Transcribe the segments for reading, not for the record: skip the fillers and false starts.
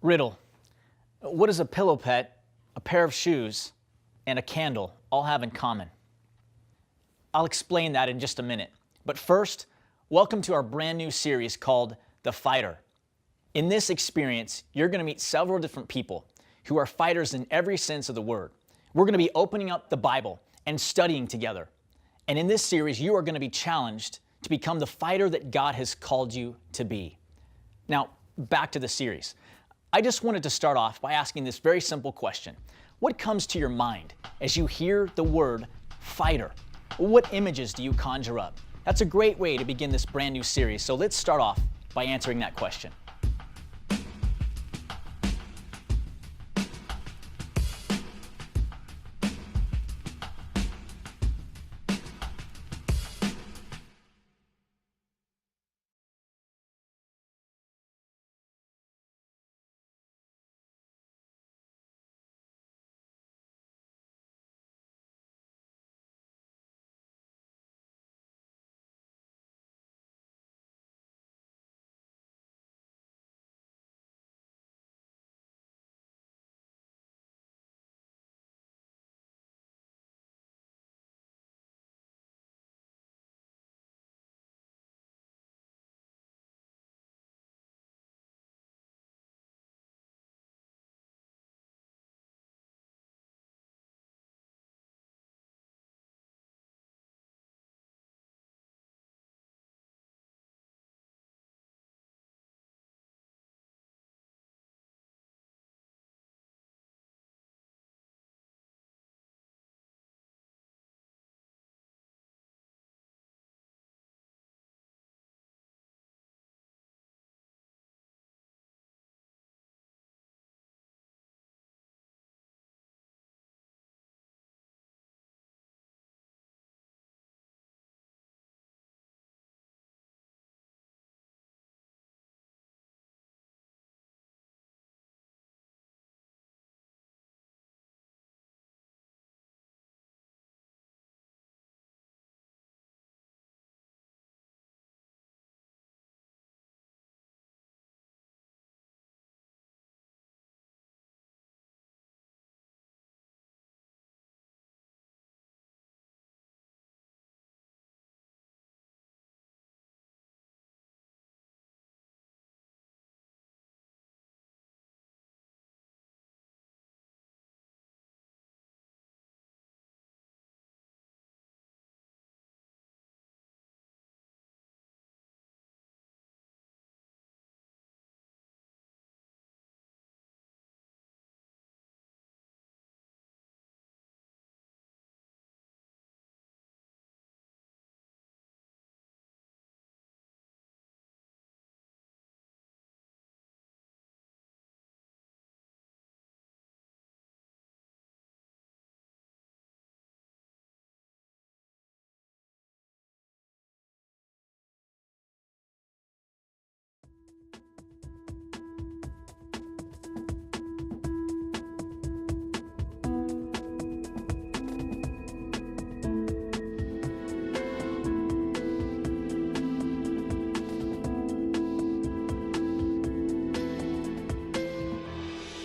Riddle. What does a pillow pet, a pair of shoes, and a candle all have in common? I'll explain that in just a minute. But first, welcome to our brand new series called The Fighter. In this experience, you're going to meet several different people who are fighters in every sense of the word. We're going to be opening up the Bible and studying together. And in this series, you are going to be challenged to become the fighter that God has called you to be. Now, back to the series. I just wanted to start off by asking this very simple question. What comes to your mind as you hear the word fighter? What images do you conjure up? That's a great way to begin this brand new series, so let's start off by answering that question.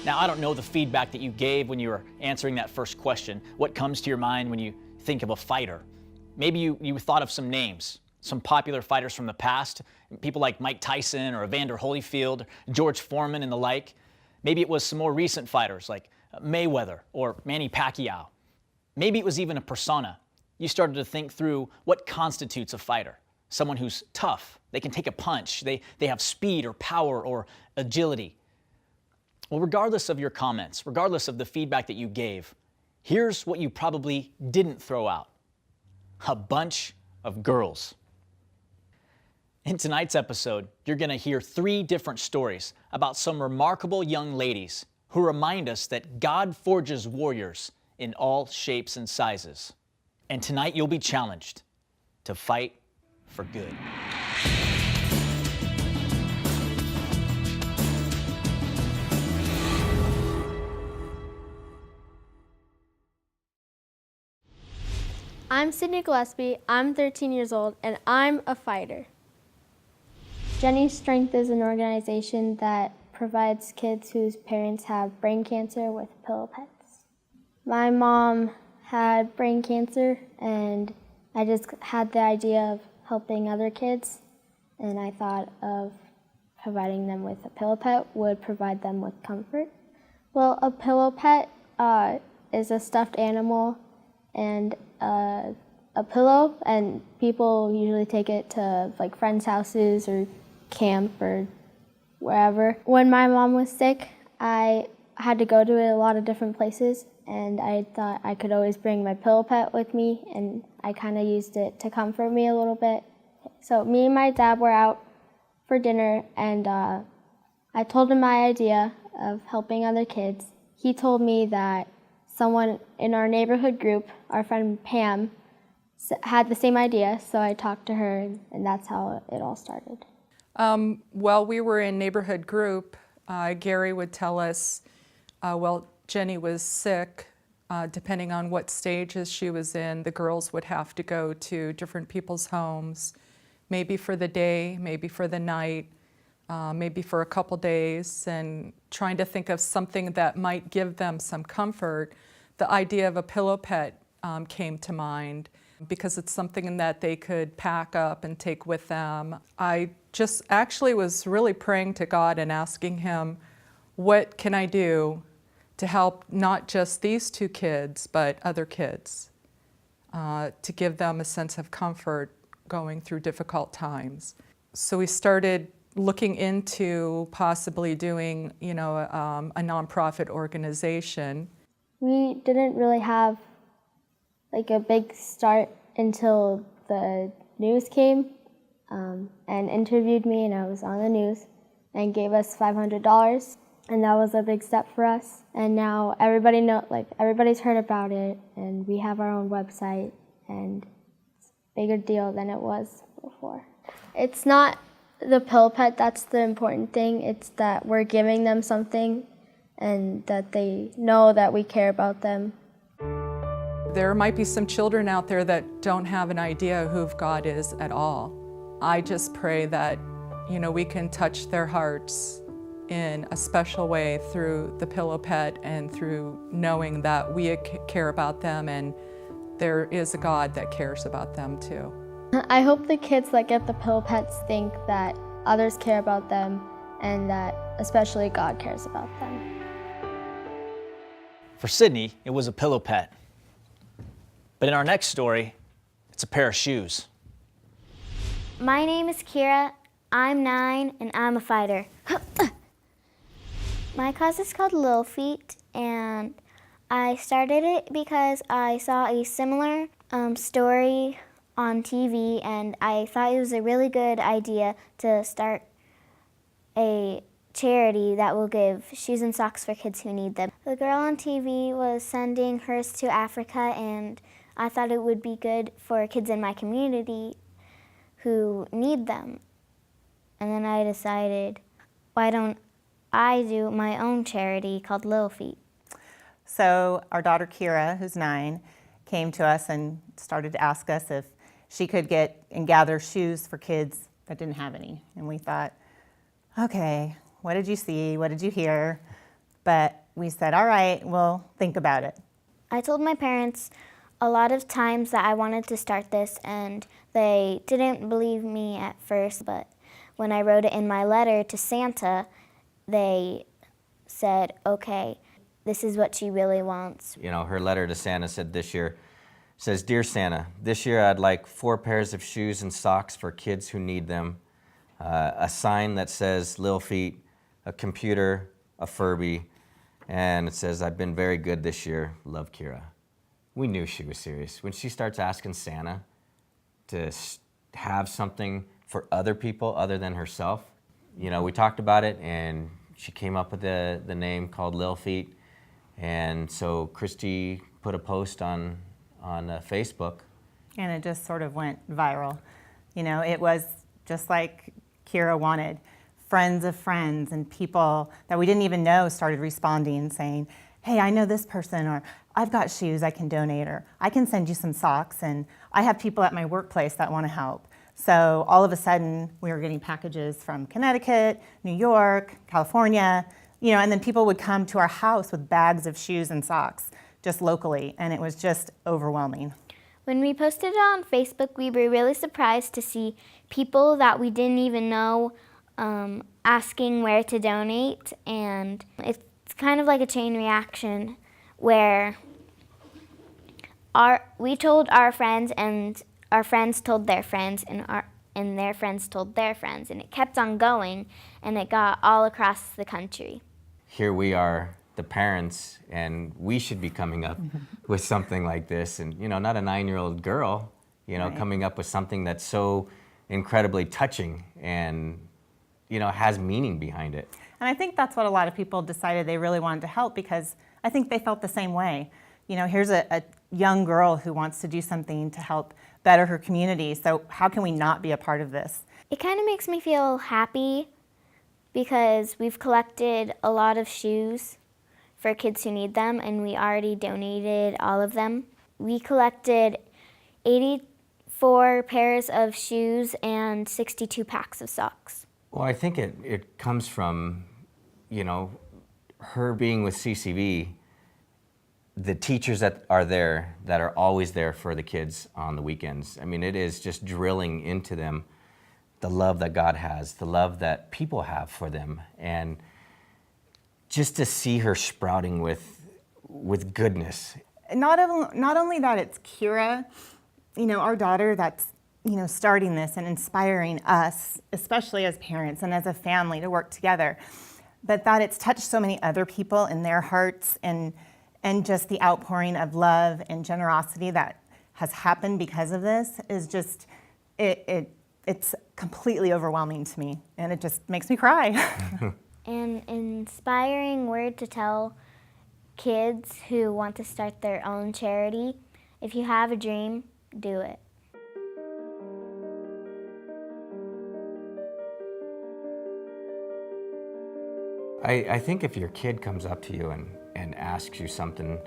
Now, I don't know the feedback that you gave when you were answering that first question. What comes to your mind when you think of a fighter? Maybe you thought of some names, some popular fighters from the past, people like Mike Tyson or Evander Holyfield, George Foreman and the like. Maybe it was some more recent fighters like Mayweather or Manny Pacquiao. Maybe it was even a persona. You started to think through what constitutes a fighter. Someone who's tough, they can take a punch, they have speed or power or agility. Well, regardless of your comments, regardless of the feedback that you gave, here's what you probably didn't throw out: a bunch of girls. In tonight's episode, you're going to hear 3 different stories about some remarkable young ladies who remind us that God forges warriors in all shapes and sizes. And tonight you'll be challenged to fight for good. I'm Sydney Gillespie, I'm 13 years old, and I'm a fighter. Jenny's Strength is an organization that provides kids whose parents have brain cancer with pillow pets. My mom had brain cancer, and I just had the idea of helping other kids, and I thought of providing them with a pillow pet would provide them with comfort. Well, a pillow pet is a stuffed animal and a pillow, and people usually take it to like friends' houses or camp or wherever. When my mom was sick, I had to go to a lot of different places, and I thought I could always bring my pillow pet with me, and I kind of used it to comfort me a little bit. So me and my dad were out for dinner, and I told him my idea of helping other kids. He told me that someone in our neighborhood group, our friend Pam, had the same idea, so I talked to her, and that's how it all started. While we were in neighborhood group, Gary would tell us, Jenny was sick. Depending on what stages she was in, the girls would have to go to different people's homes, maybe for the day, maybe for the night, maybe for a couple days, and trying to think of something that might give them some comfort. The idea of a pillow pet came to mind because it's something that they could pack up and take with them. I just actually was really praying to God and asking him, what can I do to help not just these two kids, but other kids, to give them a sense of comfort going through difficult times. So we started looking into possibly doing, a nonprofit organization. We didn't really have like a big start until the news came and interviewed me, and I was on the news, and gave us $500, and that was a big step for us. And now everybody's heard about it, and we have our own website, and it's a bigger deal than it was before. It's not the pillow pet that's the important thing. It's that we're giving them something, and that they know that we care about them. There might be some children out there that don't have an idea who God is at all. I just pray that, we can touch their hearts in a special way through the pillow pet and through knowing that we care about them and there is a God that cares about them too. I hope the kids that get the pillow pets think that others care about them and that especially God cares about them. For Sydney, it was a pillow pet. But in our next story, it's a pair of shoes. My name is Kira, I'm 9, and I'm a fighter. My cause is called Lil Feet, and I started it because I saw a similar story on TV, and I thought it was a really good idea to start a charity that will give shoes and socks for kids who need them. The girl on TV was sending hers to Africa, and I thought it would be good for kids in my community who need them. And then I decided, why don't I do my own charity called Lil Feet? So our daughter Kira, who's 9, came to us and started to ask us if she could get and gather shoes for kids that didn't have any. And we thought, okay, what did you see? What did you hear? But we said, all right, we'll think about it. I told my parents a lot of times that I wanted to start this, and they didn't believe me at first, but when I wrote it in my letter to Santa, they said, okay, this is what she really wants. Her letter to Santa said this year, says, Dear Santa, this year I'd like 4 pairs of shoes and socks for kids who need them, a sign that says Lil Feet, a computer, a Furby, and it says, I've been very good this year, love Kira. We knew she was serious. When she starts asking Santa to have something for other people other than herself, we talked about it, and she came up with the name called Lil Feet. And so Christy put a post on Facebook. And it just sort of went viral. It was just like Kira wanted. Friends of friends and people that we didn't even know started responding, saying, hey, I know this person, or I've got shoes I can donate, or I can send you some socks, and I have people at my workplace that want to help. So all of a sudden, we were getting packages from Connecticut, New York, California, and then people would come to our house with bags of shoes and socks, just locally, and it was just overwhelming. When we posted it on Facebook, we were really surprised to see people that we didn't even know asking where to donate, and it's kind of like a chain reaction where we told our friends, and our friends told their friends, and their friends told their friends, and it kept on going, and it got all across the country. Here we are, the parents, and we should be coming up with something like this, and not a 9-year-old girl, Right. coming up with something that's so incredibly touching and has meaning behind it. And I think that's what a lot of people decided they really wanted to help, because I think they felt the same way. Here's a young girl who wants to do something to help better her community, so how can we not be a part of this? It kind of makes me feel happy because we've collected a lot of shoes for kids who need them, and we already donated all of them. We collected 84 pairs of shoes and 62 packs of socks. Well, I think it comes from, her being with CCV, the teachers that are there, that are always there for the kids on the weekends. I mean, it is just drilling into them the love that God has, the love that people have for them. And just to see her sprouting with goodness. Not only that, it's Kira, our daughter, that's starting this and inspiring us, especially as parents and as a family, to work together, but that it's touched so many other people in their hearts, and just the outpouring of love and generosity that has happened because of this is just, it's completely overwhelming to me, and it just makes me cry. An inspiring word to tell kids who want to start their own charity: if you have a dream, do it. I think if your kid comes up to you and asks you something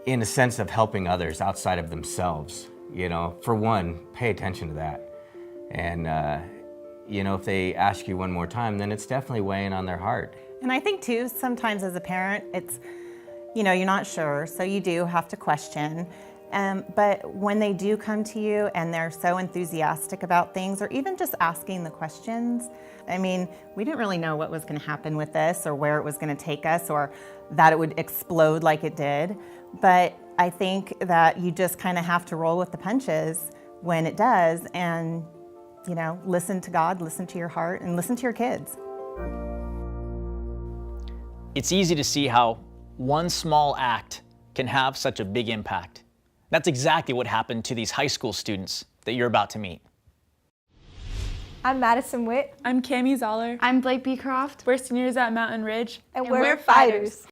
in a sense of helping others outside of themselves, for one, pay attention to that. And, if they ask you one more time, then it's definitely weighing on their heart. And I think too, sometimes as a parent, it's, you're not sure, so you do have to question. But when they do come to you and they're so enthusiastic about things, or even just asking the questions, I mean, we didn't really know what was going to happen with this, or where it was going to take us, or that it would explode like it did. But I think that you just kind of have to roll with the punches when it does, and listen to God, listen to your heart, and listen to your kids. It's easy to see how one small act can have such a big impact. That's exactly what happened to these high school students that you're about to meet. I'm Madison Witt. I'm Cami Zoller. I'm Blake Beecroft. We're seniors at Mountain Ridge. And we're fighters.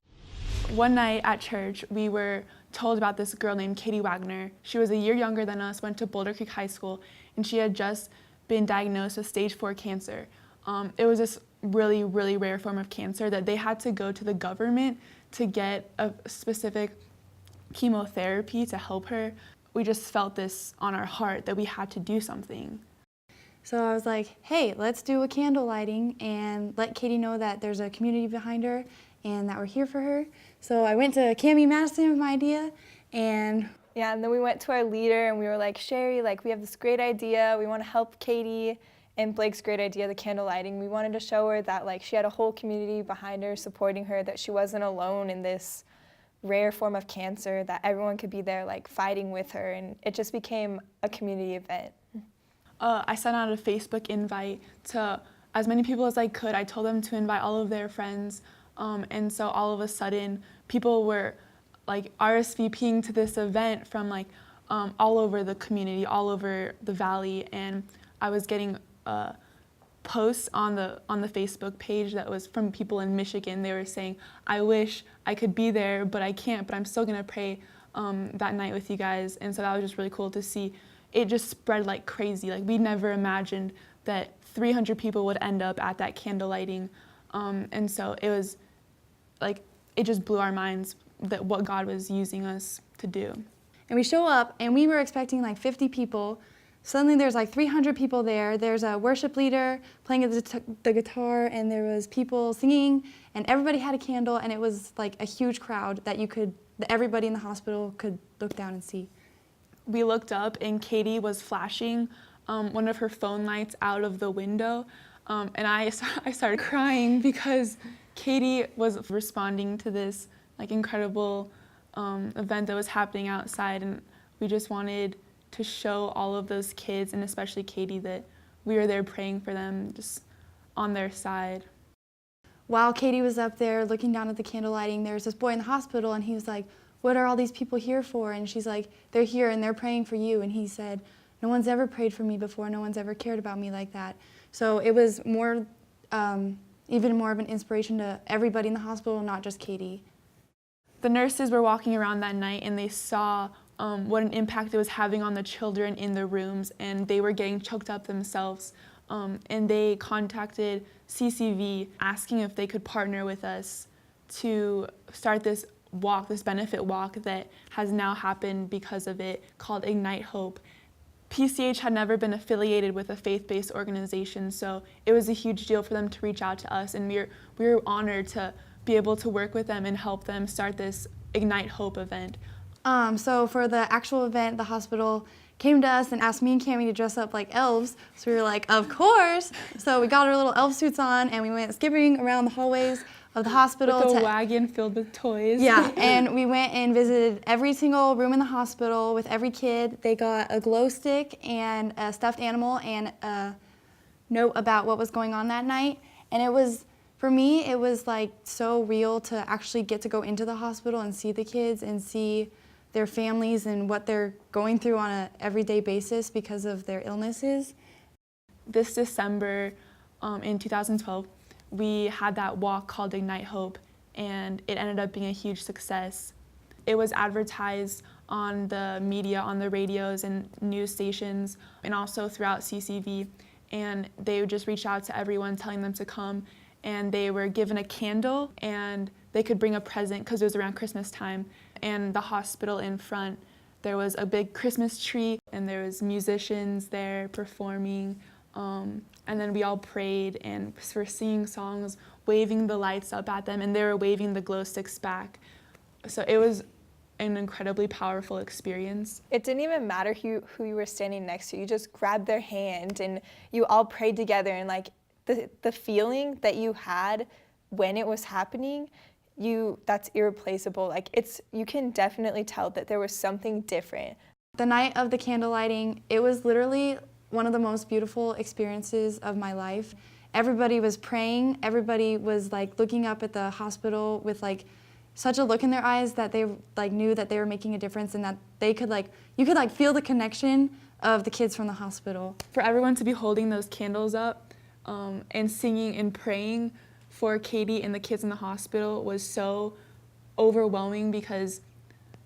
One night at church, we were told about this girl named Katie Wagner. She was a year younger than us, went to Boulder Creek High School, and she had just been diagnosed with stage 4 cancer. It was this really, really rare form of cancer that they had to go to the government to get a specific chemotherapy to help her. We just felt this on our heart that we had to do something. So I was like, hey, let's do a candle lighting and let Katie know that there's a community behind her and that we're here for her. So I went to Cami Madison with my idea, and then we went to our leader and we were like, Sherry, we have this great idea. We want to help Katie. And Blake's great idea, the candle lighting. We wanted to show her that she had a whole community behind her, supporting her, that she wasn't alone in this rare form of cancer, that everyone could be there fighting with her, and it just became a community event. I sent out a Facebook invite to as many people as I could. I told them to invite all of their friends, and so all of a sudden people were RSVPing to this event from all over the community, all over the valley, and I was getting posts on the Facebook page that was from people in Michigan. They were saying, I wish I could be there, but I can't, but I'm still gonna pray that night with you guys. And so that was just really cool to see. It just spread like crazy. We never imagined that 300 people would end up at that candle lighting. And so it was it just blew our minds that what God was using us to do. we show up and we were expecting 50 people, suddenly there's like 300 people there. There's a worship leader playing the guitar, and there was people singing, and everybody had a candle, and it was like a huge crowd that everybody in the hospital could look down and see. We looked up and Katie was flashing one of her phone lights out of the window, and I started crying because Katie was responding to this like incredible event that was happening outside, and we just wanted to show all of those kids, and especially Katie, that we were there praying for them, just on their side. While Katie was up there looking down at the candle lighting, there was this boy in the hospital, and he was like, "What are all these people here for?" And she's like, "They're here and they're praying for you." And he said, "No one's ever prayed for me before. No one's ever cared about me like that." So it was more, even more of an inspiration to everybody in the hospital, not just Katie. The nurses were walking around that night and they saw what an impact it was having on the children in the rooms, and they were getting choked up themselves. And they contacted CCV asking if they could partner with us to start this walk, this benefit walk that has now happened because of it, called Ignite Hope. PCH had never been affiliated with a faith-based organization, so it was a huge deal for them to reach out to us, and we were honored to be able to work with them and help them start this Ignite Hope event. So for the actual event, the hospital came to us and asked me and Cammie to dress up like elves. So we were like, of course. So we got our little elf suits on and we went skipping around the hallways of the hospital. With a wagon filled with toys. Yeah, and we went and visited every single room in the hospital with every kid. They got a glow stick and a stuffed animal and a note about what was going on that night. And it was, for me, it was like so real to actually get to go into the hospital and see the kids and see their families and what they're going through on an everyday basis because of their illnesses. This December in 2012, we had that walk called Ignite Hope, and it ended up being a huge success. It was advertised on the media, on the radios and news stations, and also throughout CCV, and they would just reach out to everyone telling them to come, and they were given a candle, and they could bring a present because it was around Christmas time. And the hospital in front, there was a big Christmas tree, and there was musicians there performing, and then we all prayed and were singing songs, waving the lights up at them, and they were waving the glow sticks back. So it was an incredibly powerful experience. It didn't even matter who you were standing next to. You just grabbed their hand and you all prayed together, and like the feeling that you had when it was happening, that's irreplaceable. Like you can definitely tell that there was something different. The night of the candle lighting, it was literally one of the most beautiful experiences of my life. Everybody was praying, everybody was like looking up at the hospital with like such a look in their eyes that they like knew that they were making a difference, and that they could you could feel the connection of the kids from the hospital. For everyone to be holding those candles up and singing and praying for Katie and the kids in the hospital was so overwhelming, because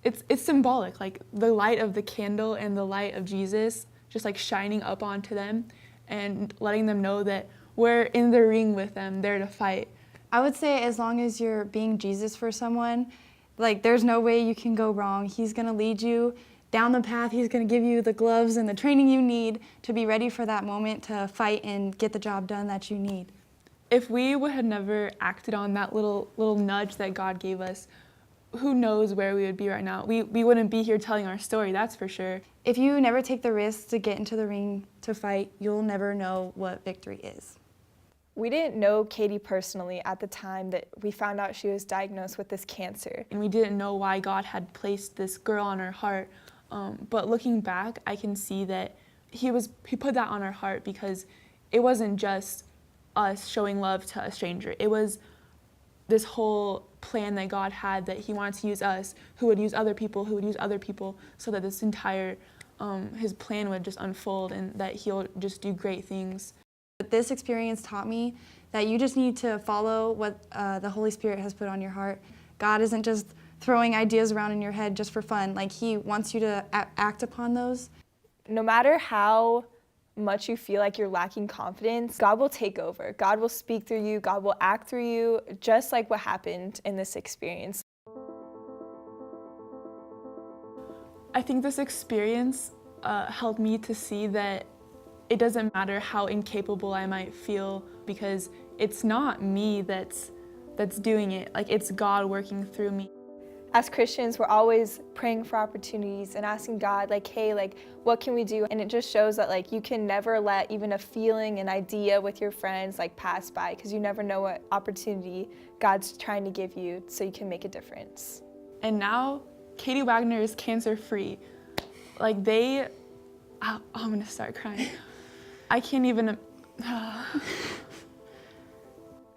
it's symbolic, like the light of the candle and the light of Jesus just like shining up onto them and letting them know that we're in the ring with them, there to fight. I would say as long as you're being Jesus for someone, like there's no way you can go wrong. He's gonna lead you down the path. He's gonna give you the gloves and the training you need to be ready for that moment to fight and get the job done that you need. If we would have never acted on that little nudge that God gave us, who knows where we would be right now. We wouldn't be here telling our story, that's for sure. If you never take the risk to get into the ring to fight, you'll never know what victory is. We didn't know Katie personally at the time that we found out she was diagnosed with this cancer. And we didn't know why God had placed this girl on our heart. But looking back, I can see that he put that on our heart because it wasn't just us showing love to a stranger. It was this whole plan that God had, that he wanted to use us, who would use other people, who would use other people, so that this entire, his plan would just unfold and that he'll just do great things. This experience taught me that you just need to follow what the Holy Spirit has put on your heart. God isn't just throwing ideas around in your head just for fun. Like, he wants you to act upon those. No matter how much you feel like you're lacking confidence, God will take over. God will speak through you. God will act through you, just like what happened in this experience. I think this experience helped me to see that it doesn't matter how incapable I might feel, because it's not me that's doing it. Like, it's God working through me. As Christians, we're always praying for opportunities and asking God, like, hey, like, what can we do? And it just shows that, like, you can never let even a feeling, an idea with your friends, like, pass by, because you never know what opportunity God's trying to give you so you can make a difference. And now, Katie Wagner is cancer-free. Like, I'm gonna start crying. I can't even.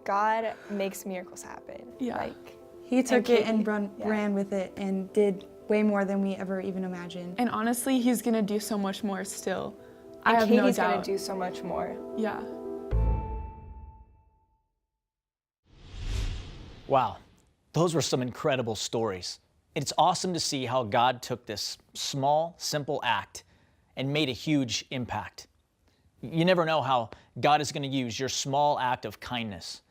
God makes miracles happen. Yeah. Like, He took it and Yeah. ran with it and did way more than we ever even imagined. And honestly, he's gonna do so much more still. I and have Katie's no gonna doubt. do so much more. Yeah. Wow, those were some incredible stories. It's awesome to see how God took this small, simple act and made a huge impact. You never know how God is going to use your small act of kindness.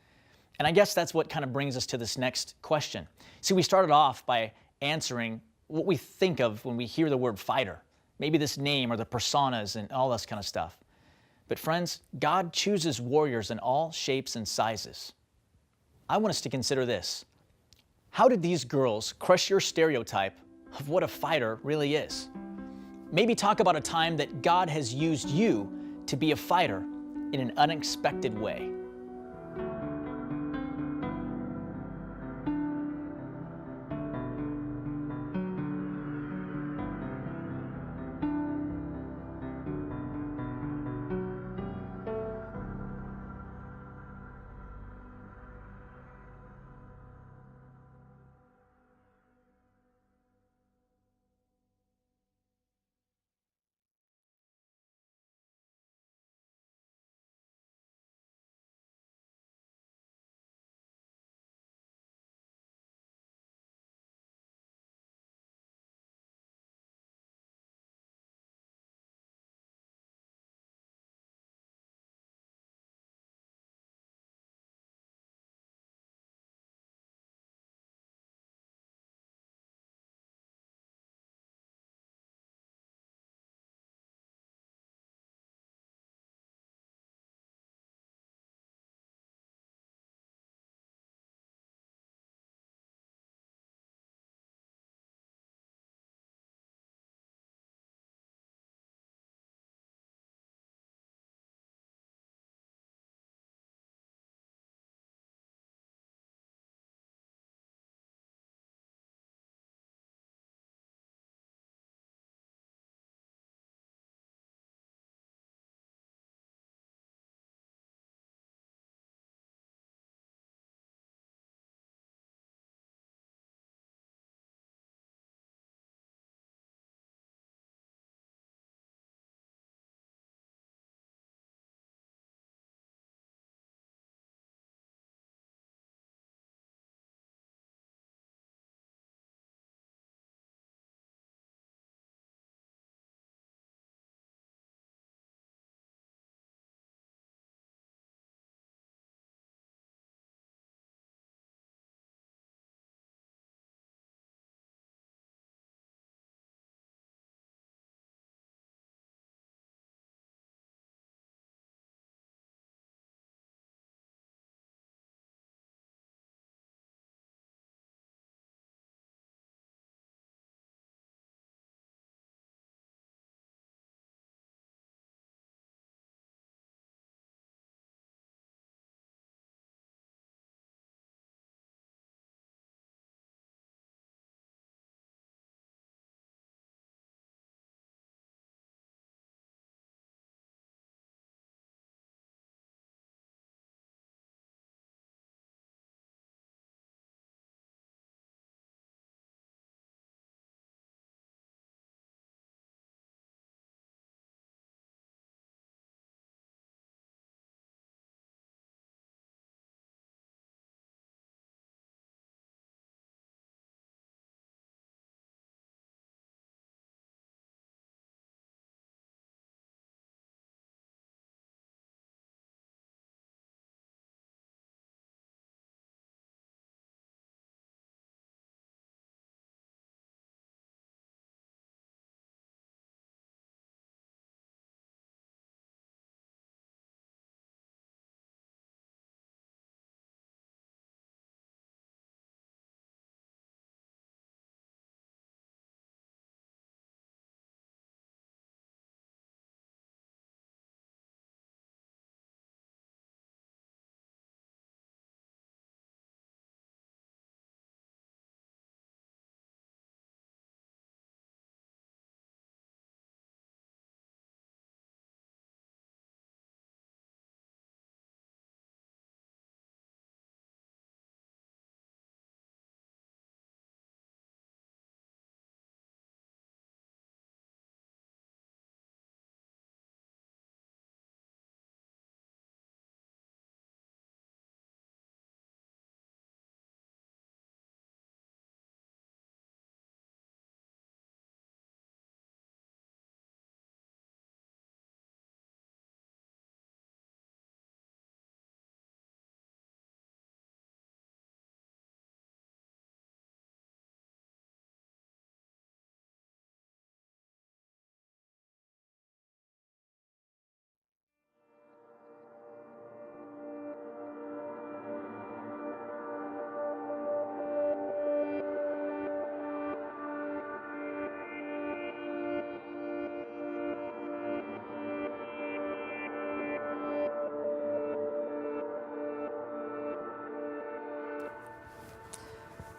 And I guess that's what kind of brings us to this next question. See, we started off by answering what we think of when we hear the word fighter, maybe this name or the personas and all this kind of stuff. But friends, God chooses warriors in all shapes and sizes. I want us to consider this. How did these girls crush your stereotype of what a fighter really is? Maybe talk about a time that God has used you to be a fighter in an unexpected way.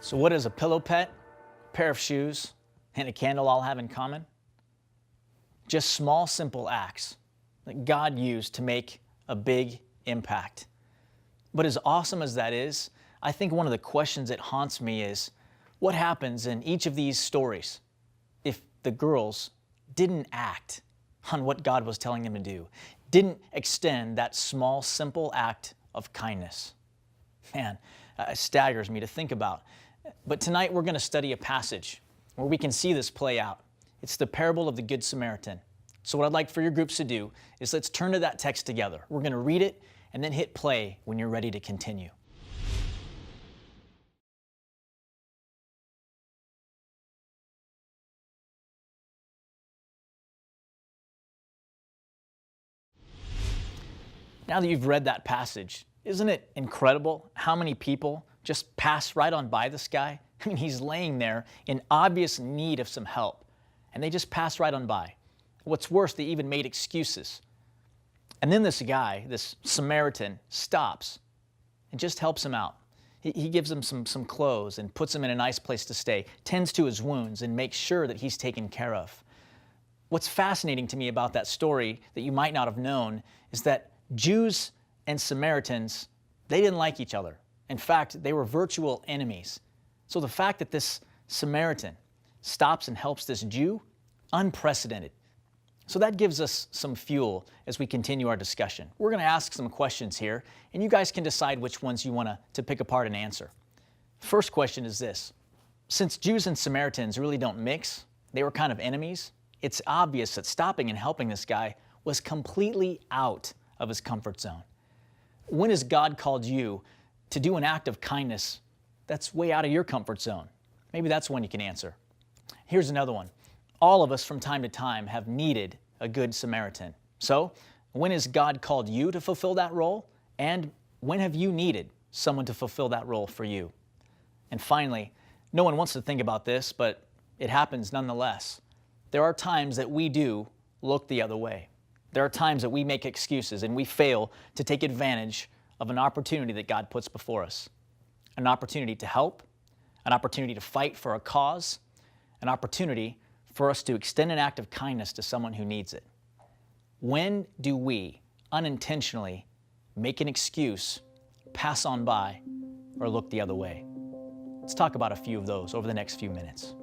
So what does a pillow pet, a pair of shoes, and a candle all have in common? Just small, simple acts that God used to make a big impact. But as awesome as that is, I think one of the questions that haunts me is, what happens in each of these stories if the girls didn't act on what God was telling them to do, didn't extend that small, simple act of kindness? Man, it staggers me to think about. But tonight we're going to study a passage where we can see this play out. It's the parable of the Good Samaritan. So what I'd like for your groups to do is let's turn to that text together. We're going to read it and then hit play when you're ready to continue. Now that you've read that passage, isn't it incredible how many people just pass right on by this guy? I mean, he's laying there in obvious need of some help, and they just pass right on by. What's worse, they even made excuses. And then this guy, this Samaritan, stops and just helps him out. He gives him some clothes and puts him in a nice place to stay, tends to his wounds, and makes sure that he's taken care of. What's fascinating to me about that story that you might not have known is that Jews and Samaritans, they didn't like each other. In fact, they were virtual enemies. So the fact that this Samaritan stops and helps this Jew, unprecedented. So that gives us some fuel as we continue our discussion. We're going to ask some questions here, and you guys can decide which ones you want to pick apart and answer. First question is this. Since Jews and Samaritans really don't mix, they were kind of enemies, it's obvious that stopping and helping this guy was completely out of his comfort zone. When has God called you to do an act of kindness that's way out of your comfort zone? Maybe that's one you can answer. Here's another one. All of us from time to time have needed a good Samaritan. So, when has God called you to fulfill that role? And when have you needed someone to fulfill that role for you? And finally, no one wants to think about this, but it happens nonetheless. There are times that we do look the other way. There are times that we make excuses and we fail to take advantage of an opportunity that God puts before us. An opportunity to help, an opportunity to fight for a cause, an opportunity for us to extend an act of kindness to someone who needs it. When do we unintentionally make an excuse, pass on by, or look the other way? Let's talk about a few of those over the next few minutes.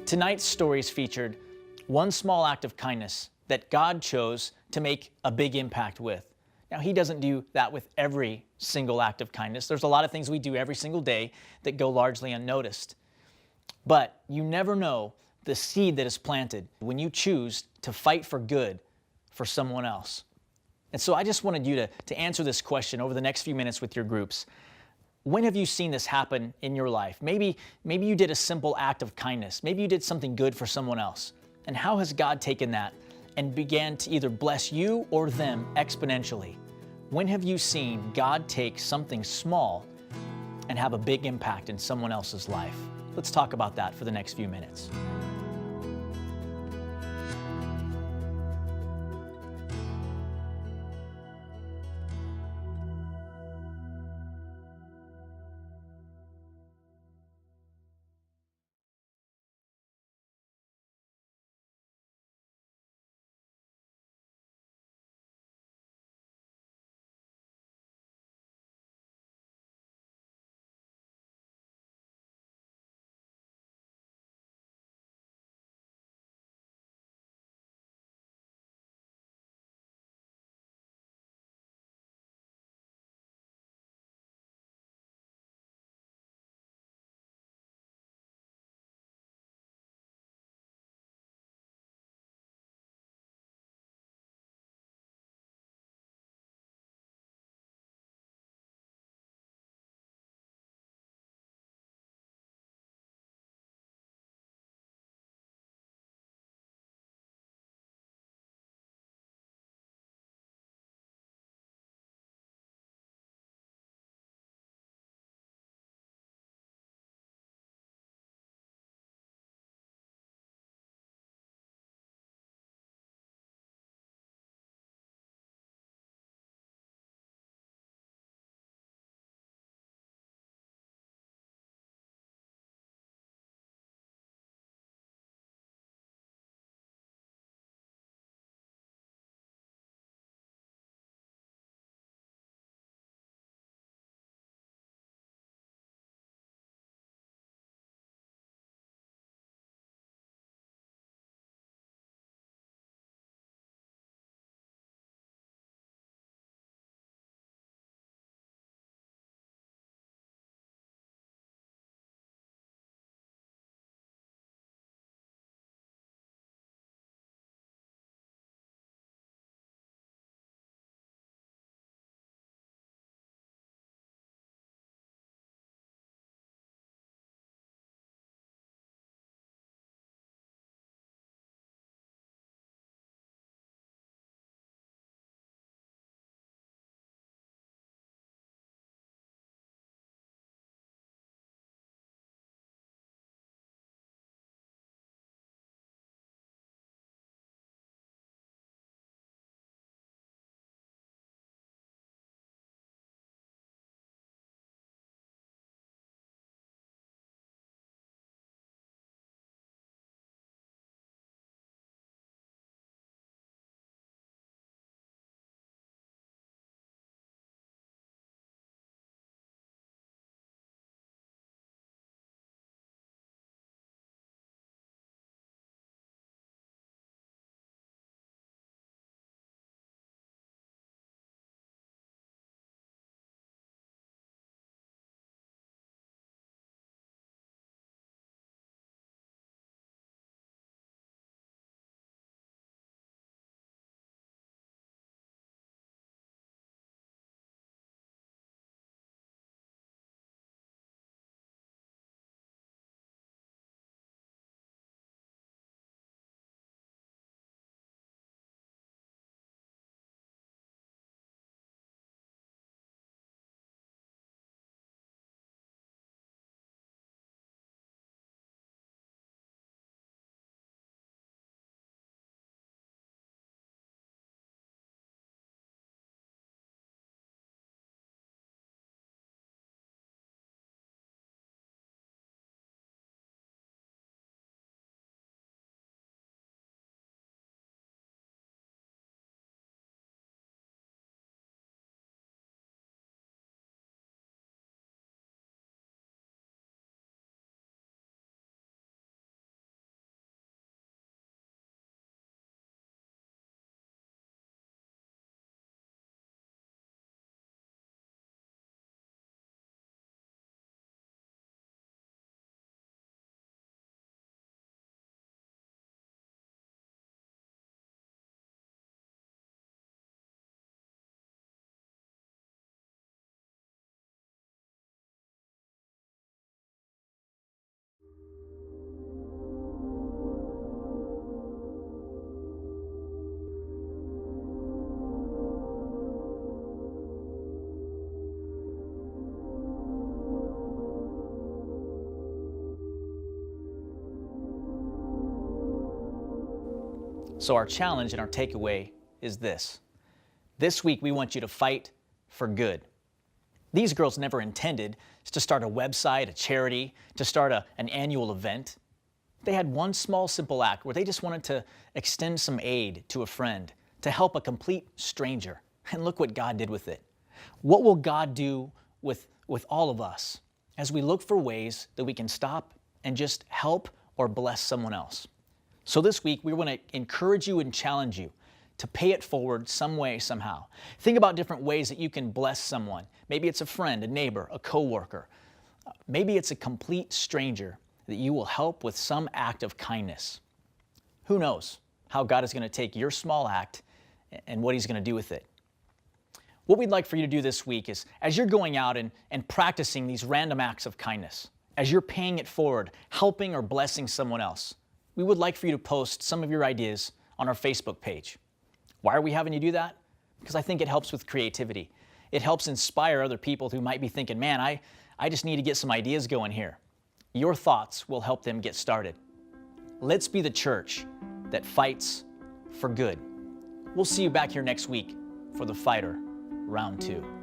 Tonight's stories featured one small act of kindness that God chose to make a big impact with. Now, He doesn't do that with every single act of kindness. There's a lot of things we do every single day that go largely unnoticed. But you never know the seed that is planted when you choose to fight for good for someone else. And so I just wanted you to answer this question over the next few minutes with your groups. When have you seen this happen in your life? Maybe you did a simple act of kindness. Maybe you did something good for someone else. And how has God taken that and began to either bless you or them exponentially? When have you seen God take something small and have a big impact in someone else's life? Let's talk about that for the next few minutes. So our challenge and our takeaway is this. This week, we want you to fight for good. These girls never intended to start a website, a charity, to start an annual event. They had one small, simple act where they just wanted to extend some aid to a friend, to help a complete stranger. And look what God did with it. What will God do with all of us as we look for ways that we can stop and just help or bless someone else? So this week, we want to encourage you and challenge you to pay it forward some way, somehow. Think about different ways that you can bless someone. Maybe it's a friend, a neighbor, a coworker. Maybe it's a complete stranger that you will help with some act of kindness. Who knows how God is going to take your small act and what He's going to do with it. What we'd like for you to do this week is, as you're going out and practicing these random acts of kindness, as you're paying it forward, helping or blessing someone else, we would like for you to post some of your ideas on our Facebook page. Why are we having you do that? Because I think it helps with creativity. It helps inspire other people who might be thinking, man, I just need to get some ideas going here. Your thoughts will help them get started. Let's be the church that fights for good. We'll see you back here next week for The Fighter, Round 2.